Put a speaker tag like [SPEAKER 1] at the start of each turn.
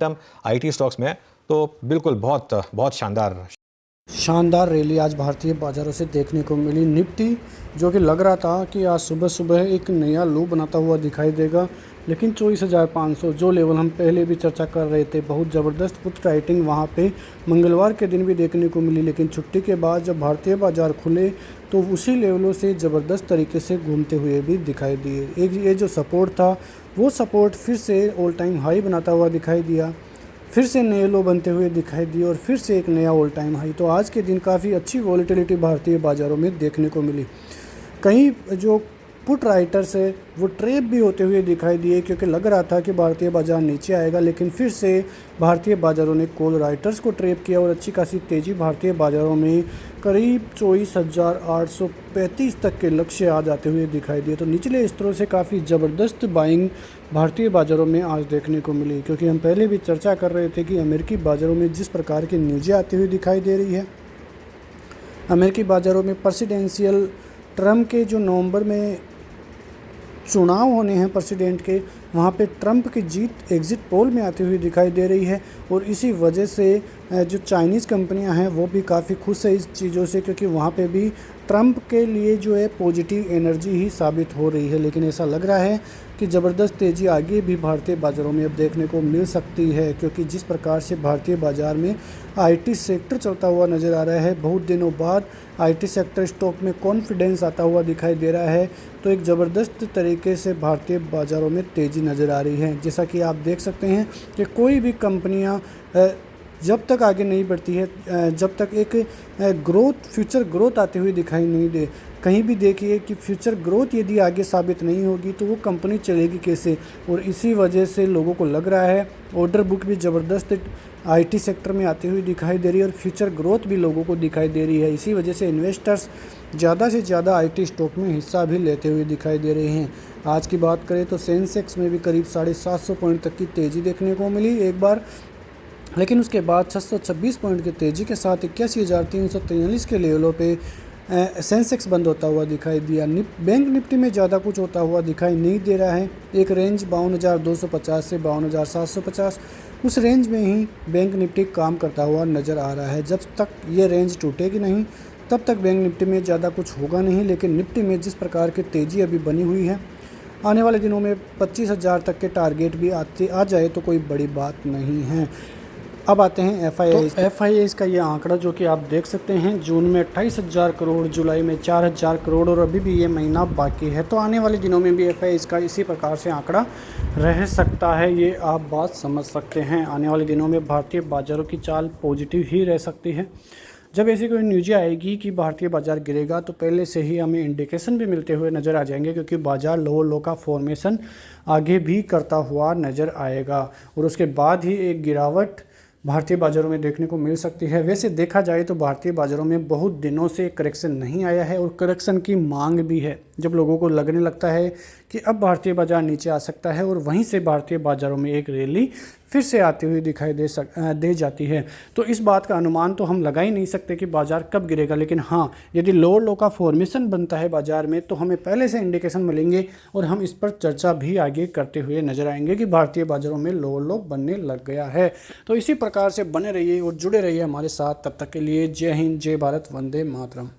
[SPEAKER 1] IT stocks में तो बिल्कुल बहुत बहुत
[SPEAKER 2] शानदार रैली आज भारतीय बाज़ारों से देखने को मिली। निफ्टी जो कि लग रहा था कि आज सुबह सुबह एक नया लो बनाता हुआ दिखाई देगा, लेकिन 24,500 जो लेवल हम पहले भी चर्चा कर रहे थे, बहुत ज़बरदस्त पुट राइटिंग वहाँ पे मंगलवार के दिन भी देखने को मिली। लेकिन छुट्टी के बाद जब भारतीय बाज़ार खुले तो उसी लेवलों से ज़बरदस्त तरीके से घूमते हुए भी दिखाई दिए। एक ये जो सपोर्ट था वो सपोर्ट फिर से ऑल टाइम हाई बनाता हुआ दिखाई दिया, फिर से नए लो बनते हुए दिखाई दिए और फिर से एक नया ऑल टाइम हाई। तो आज के दिन काफ़ी अच्छी वॉलेटिलिटी भारतीय बाज़ारों में देखने को मिली। कहीं जो पुट राइटर्स है वो ट्रेप भी होते हुए दिखाई दिए, क्योंकि लग रहा था कि भारतीय बाज़ार नीचे आएगा, लेकिन फिर से भारतीय बाज़ारों ने कॉल राइटर्स को ट्रेप किया और अच्छी खासी तेज़ी भारतीय बाज़ारों में करीब 24,835 तक के लक्ष्य आ जाते हुए दिखाई दिए। तो निचले स्तरों से काफ़ी ज़बरदस्त बाइंग भारतीय बाज़ारों में आज देखने को मिली, क्योंकि हम पहले भी चर्चा कर रहे थे कि अमेरिकी बाज़ारों में जिस प्रकार की न्यूज़ें आती हुई दिखाई दे रही है, अमेरिकी बाज़ारों में प्रेसिडेंशियल ट्रम्प के जो नवंबर में चुनाव होने हैं प्रेसिडेंट के, वहाँ पे ट्रंप की जीत एग्ज़िट पोल में आती हुई दिखाई दे रही है। और इसी वजह से जो चाइनीज़ कंपनियां हैं वो भी काफ़ी खुश है इस चीज़ों से, क्योंकि वहाँ पे भी ट्रंप के लिए जो है पॉजिटिव एनर्जी ही साबित हो रही है। लेकिन ऐसा लग रहा है कि ज़बरदस्त तेज़ी आगे भी भारतीय बाज़ारों में अब देखने को मिल सकती है, क्योंकि जिस प्रकार से भारतीय बाज़ार में आईटी सेक्टर चलता हुआ नज़र आ रहा है, बहुत दिनों बाद आईटी सेक्टर स्टॉक में कॉन्फिडेंस आता हुआ दिखाई दे रहा है। तो एक ज़बरदस्त तरीके से भारतीय बाज़ारों में तेज़ी नज़र आ रही है। जैसा कि आप देख सकते हैं कि कोई भी कंपनियां जब तक आगे नहीं बढ़ती है, जब तक एक फ्यूचर ग्रोथ आती हुई दिखाई नहीं दे, कहीं भी देखिए कि फ्यूचर ग्रोथ यदि आगे साबित नहीं होगी तो वो कंपनी चलेगी कैसे। और इसी वजह से लोगों को लग रहा है ऑर्डर बुक भी ज़बरदस्त आईटी सेक्टर में आती हुई दिखाई दे रही है और फ्यूचर ग्रोथ भी लोगों को दिखाई दे रही है। इसी वजह से इन्वेस्टर्स ज़्यादा से ज़्यादा आईटी स्टॉक में हिस्सा भी लेते हुए दिखाई दे रहे हैं। आज की बात करें तो सेंसेक्स में भी करीब 750 पॉइंट तक की तेज़ी देखने को मिली एक बार, लेकिन उसके बाद 626 पॉइंट की तेज़ी के साथ 81,343 के लेवलों पे सेंसेक्स बंद होता हुआ दिखाई दिया। बैंक निफ्टी में ज़्यादा कुछ होता हुआ दिखाई नहीं दे रहा है। एक रेंज 52,250 से 52,750, उस रेंज में ही बैंक निफ्टी काम करता हुआ नज़र आ रहा है। जब तक ये रेंज टूटेगी नहीं तब तक बैंक निफ्टी में ज़्यादा कुछ होगा नहीं। लेकिन निफ्टी में जिस प्रकार की तेज़ी अभी बनी हुई है, आने वाले दिनों में 25,000 तक के टारगेट भी आ जाए तो कोई बड़ी बात नहीं है। अब आते हैं एफआईआई का ये आंकड़ा जो कि आप देख सकते हैं, जून में 28,000 करोड़, जुलाई में 4,000 करोड़ और अभी भी ये महीना बाकी है। तो आने वाले दिनों में भी एफआईआई का इसी प्रकार से आंकड़ा रह सकता है, ये आप बात समझ सकते हैं। आने वाले दिनों में भारतीय बाज़ारों की चाल पॉजिटिव ही रह सकती है। जब ऐसी कोई न्यूज़ आएगी कि भारतीय बाज़ार गिरेगा तो पहले से ही हमें इंडिकेशन भी मिलते हुए नज़र आ जाएंगे, क्योंकि बाज़ार लो का फॉर्मेशन आगे भी करता हुआ नज़र आएगा और उसके बाद ही एक गिरावट भारतीय बाज़ारों में देखने को मिल सकती है। वैसे देखा जाए तो भारतीय बाज़ारों में बहुत दिनों से करेक्शन नहीं आया है और करेक्शन की मांग भी है। जब लोगों को लगने लगता है कि अब भारतीय बाज़ार नीचे आ सकता है और वहीं से भारतीय बाज़ारों में एक रैली फिर से आती हुई दिखाई दे जाती है। तो इस बात का अनुमान तो हम लगा ही नहीं सकते कि बाज़ार कब गिरेगा, लेकिन हाँ, यदि लो का फॉर्मेशन बनता है बाज़ार में तो हमें पहले से इंडिकेशन मिलेंगे और हम इस पर चर्चा भी आगे करते हुए नजर आएंगे कि भारतीय बाज़ारों में लो बनने लग गया है। तो इसी प्रकार से बने रहिए और जुड़े रहिए हमारे साथ। तब तक के लिए जय हिंद, जय भारत, वंदे मातरम।